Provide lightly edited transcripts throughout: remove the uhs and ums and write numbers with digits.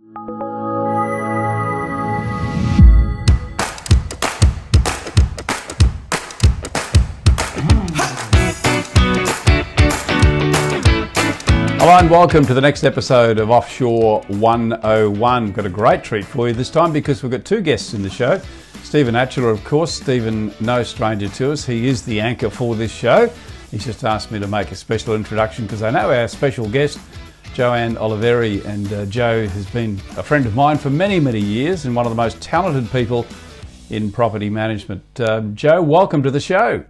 Hello and welcome to the next episode of Offshore 101. Got a great treat for you this time because we've got two guests in the show. Stephen Atcheler, of course. Stephen, no stranger to us. He is the anchor for this show. He's just asked me to make a special introduction because I know our special guest, Jo-Anne Oliveri, and Jo has been a friend of mine for many, many years and one of the most talented people in property management. Jo, welcome to the show.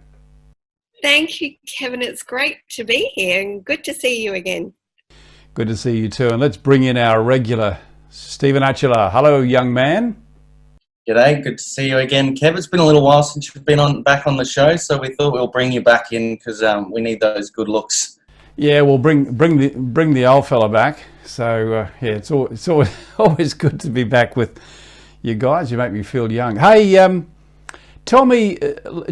Thank you, Kevin. It's great to be here and good to see you again. Good to see you too. And let's bring in our regular Stephen Atcheler. Hello, young man. G'day, good to see you again, Kev. It's been a little while since you've been back on the show, so we thought we'll bring you back in because we need those good looks. Yeah, we'll bring the old fella back. So yeah, it's always good to be back with you guys. You make me feel young. Hey, tell me,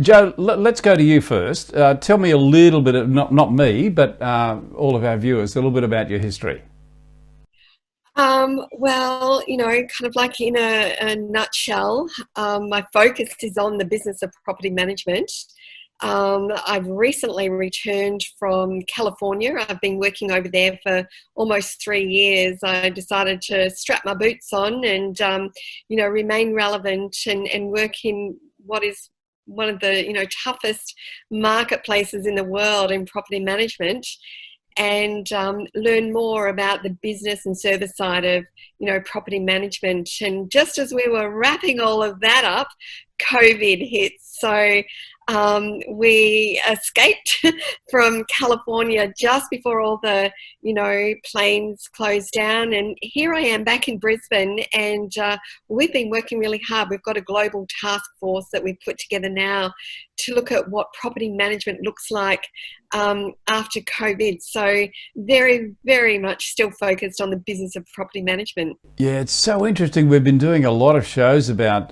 Jo, let's go to you first. Tell me a little bit, not me, but all of our viewers, a little bit about your history. Well, kind of like in a nutshell, my focus is on the business of property management. I've recently returned from California. I've been working over there for almost 3 years. I decided to strap my boots on and, remain relevant and work in what is one of the, toughest marketplaces in the world in property management, and learn more about the business and service side of, property management. And just as we were wrapping all of that up, COVID hit. So we escaped from California just before all the, planes closed down. And here I am back in Brisbane, and we've been working really hard. We've got a global task force that we've put together now to look at what property management looks like after COVID. So very, very much still focused on the business of property management. Yeah, it's so interesting. We've been doing a lot of shows about,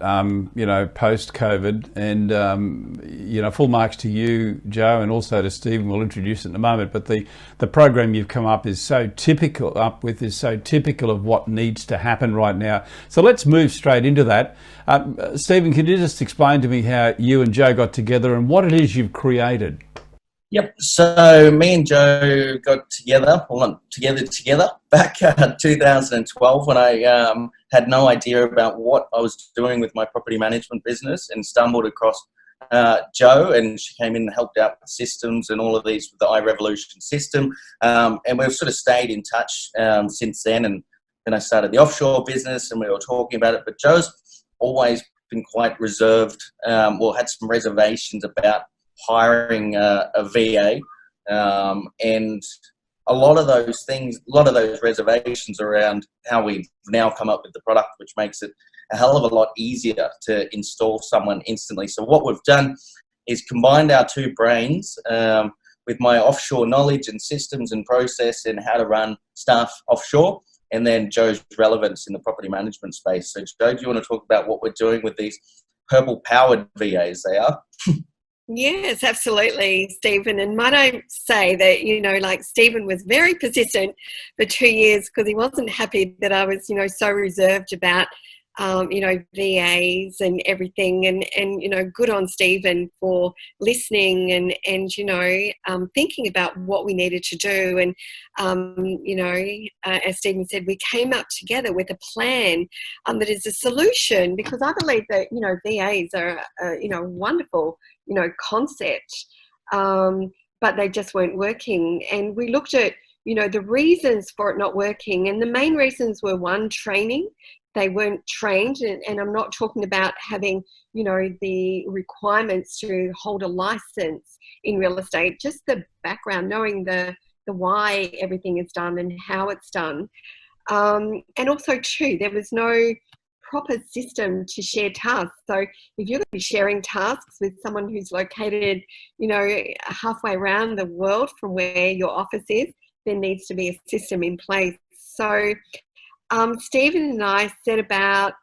post-COVID, and, full marks to you, Jo, and also to Stephen. We'll introduce it in a moment. But the program you've come up is so typical of what needs to happen right now. So let's move straight into that. Stephen, can you just explain to me how you and Jo got together and what it is you've created? Yep, so me and Jo got together, back in 2012 when I had no idea about what I was doing with my property management business, and stumbled across Jo, and she came in and helped out with systems and all of these with the ireviloution system, and we've sort of stayed in touch since then. And then I started the offshore business and we were talking about it, but Jo's always been quite reserved, had some reservations about hiring a VA, and a lot of those reservations around how we've now come up with the product, which makes it a hell of a lot easier to install someone instantly. So what we've done is combined our two brains with my offshore knowledge and systems and process and how to run staff offshore, and then Jo's relevance in the property management space. So Jo, do you want to talk about what we're doing with these purple powered VAs they are? Yes, absolutely, Stephen. And might I say that, Stephen was very persistent for 2 years because he wasn't happy that I was, so reserved about, VAs and everything. And good on Stephen for listening and thinking about what we needed to do. And, as Stephen said, we came up together with a plan that is a solution, because I believe that, VAs are, wonderful, concept, but they just weren't working. And we looked at, the reasons for it not working. And the main reasons were, one, training. They weren't trained, and I'm not talking about having, the requirements to hold a license in real estate, just the background, knowing the why everything is done and how it's done. And also, too, there was no proper system to share tasks. So if you're going to be sharing tasks with someone who's located, halfway around the world from where your office is, there needs to be a system in place. So Stephen and I set about,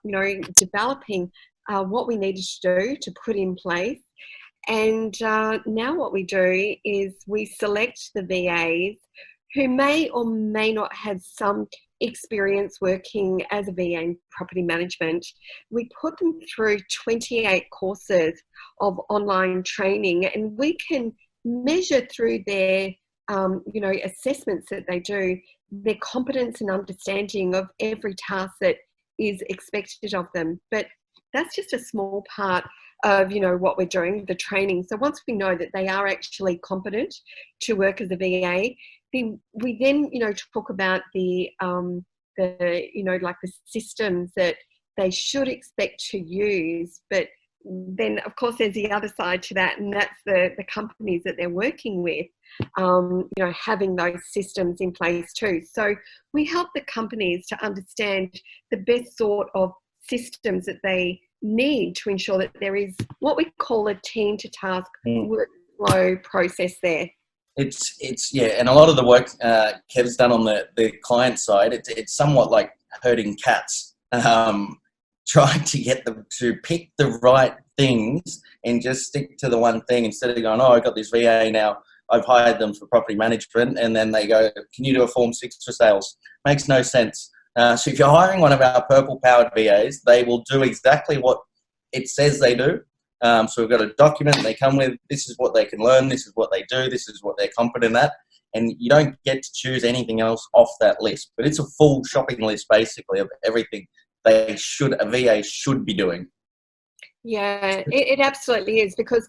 developing what we needed to do to put in place. And now what we do is we select the VAs who may or may not have some experience working as a VA in property management, we put them through 28 courses of online training, and we can measure through their assessments that they do, their competence and understanding of every task that is expected of them. But that's just a small part of what we're doing, the training. So once we know that they are actually competent to work as a VA, we then talk about the systems that they should expect to use. But then of course there's the other side to that, and that's the companies that they're working with, having those systems in place too. So we help the companies to understand the best sort of systems that they need to ensure that there is what we call a team to task workflow process there. It's and a lot of the work Kev's done on the client side, it's somewhat like herding cats, trying to get them to pick the right things and just stick to the one thing instead of going, I got this VA now, I've hired them for property management, and then they go, can you do a Form 6 for sales? Makes no sense. So if you're hiring one of our purple powered VAs, they will do exactly what it says they do. So we've got a document they come with, this is what they can learn, this is what they do, this is what they're competent at, and you don't get to choose anything else off that list. But it's a full shopping list basically of everything a VA should be doing. Yeah, it absolutely is, because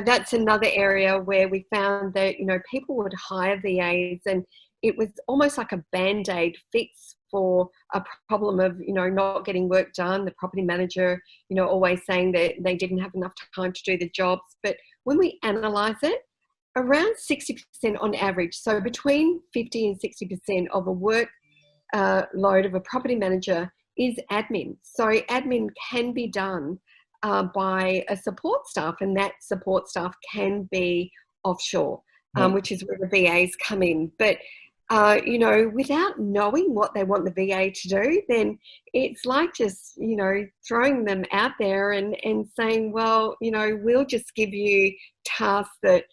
that's another area where we found that people would hire VAs and it was almost like a band-aid fix for a problem of not getting work done, the property manager always saying that they didn't have enough time to do the jobs. But when we analyze it, around 60% on average, so between 50 and 60% of a work load of a property manager is admin. So admin can be done by a support staff, and that support staff can be offshore, which is where the VAs come in. But without knowing what they want the VA to do, then it's like just, throwing them out there and saying, well, we'll just give you tasks that,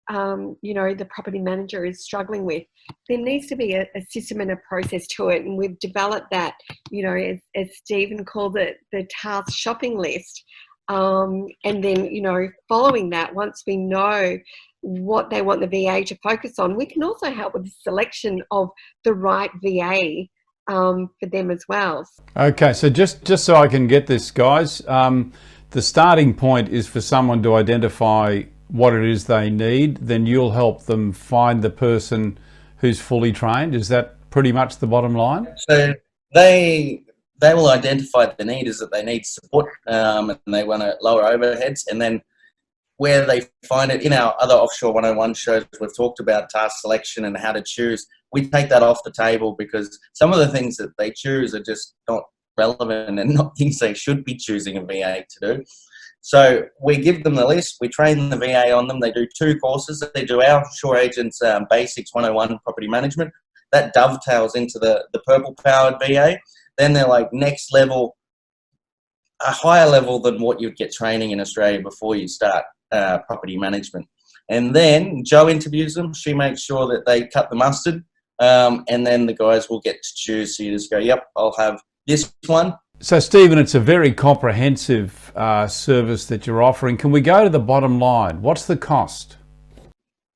the property manager is struggling with. There needs to be a system and a process to it. And we've developed that, as Stephen called it, the task shopping list. And then, following that, once we know what they want the VA to focus on, we can also help with the selection of the right VA for them as well. Okay, so just so I can get this, guys, the starting point is for someone to identify what it is they need, then you'll help them find the person who's fully trained. Is that pretty much the bottom line? So they will identify the need is that they need support, and they want to lower overheads, and then where they find it in our other Offshore 101 shows, we've talked about task selection and how to choose. We take that off the table because some of the things that they choose are just not relevant and not things they should be choosing a VA to do. So we give them the list, we train the VA on them. They do 2 courses. They do our Offshore Agents Basics 101 Property Management. That dovetails into the purple powered VA. Then they're like next level, a higher level than what you'd get training in Australia before you start property management. And then Jo interviews them. She makes sure that they cut the mustard, and then the guys will get to choose. So you just go, yep, I'll have this one. So Stephen, it's a very comprehensive service that you're offering. Can we go to the bottom line? What's the cost?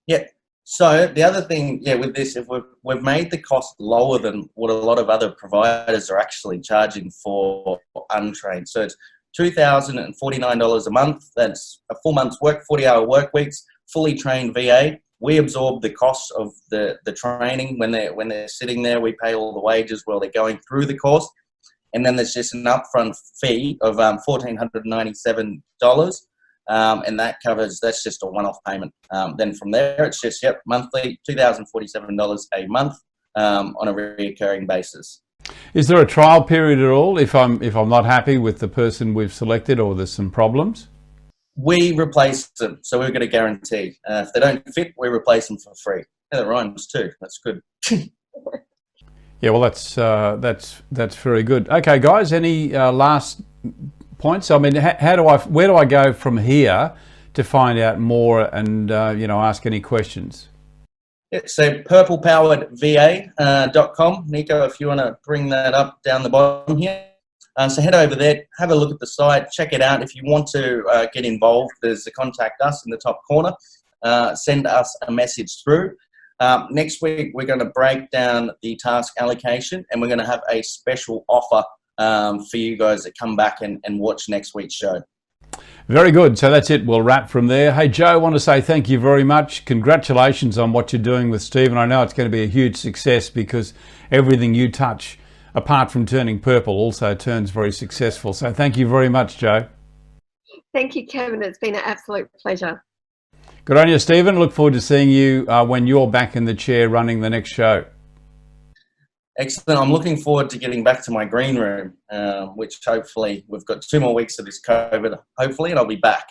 Yeah. So the other thing, with this, if we've made the cost lower than what a lot of other providers are actually charging for untrained. So it's $2,049 a month. That's a full month's work, 40-hour work weeks, fully trained VA. We absorb the costs of the training when they're sitting there. We pay all the wages while they're going through the course. And then there's just an upfront fee of $1,497. And that's just a one-off payment. Then from there, it's just, monthly, $2,047 a month on a recurring basis. Is there a trial period at all if I'm not happy with the person we've selected or there's some problems? We replace them, so we've got a guarantee. If they don't fit, we replace them for free. Yeah, that rhymes too. That's good. Yeah, well, that's very good. Okay, guys, any last points? I mean, where do I go from here to find out more and ask any questions? So purplepoweredva.com. Nico, if you want to bring that up down the bottom here. So head over there, have a look at the site, check it out. If you want to get involved, there's a contact us in the top corner. Send us a message through. Next week, we're going to break down the task allocation, and we're going to have a special offer for you guys that come back and watch next week's show. Very good. So that's it. We'll wrap from there. Hey, Joe, I want to say thank you very much. Congratulations on what you're doing with Stephen. I know it's going to be a huge success because everything you touch, apart from turning purple, also turns very successful. So thank you very much, Joe. Thank you, Kevin. It's been an absolute pleasure. Good on you, Stephen. Look forward to seeing you when you're back in the chair running the next show. Excellent. I'm looking forward to getting back to my green room, which hopefully we've got 2 more weeks of this COVID, hopefully, and I'll be back.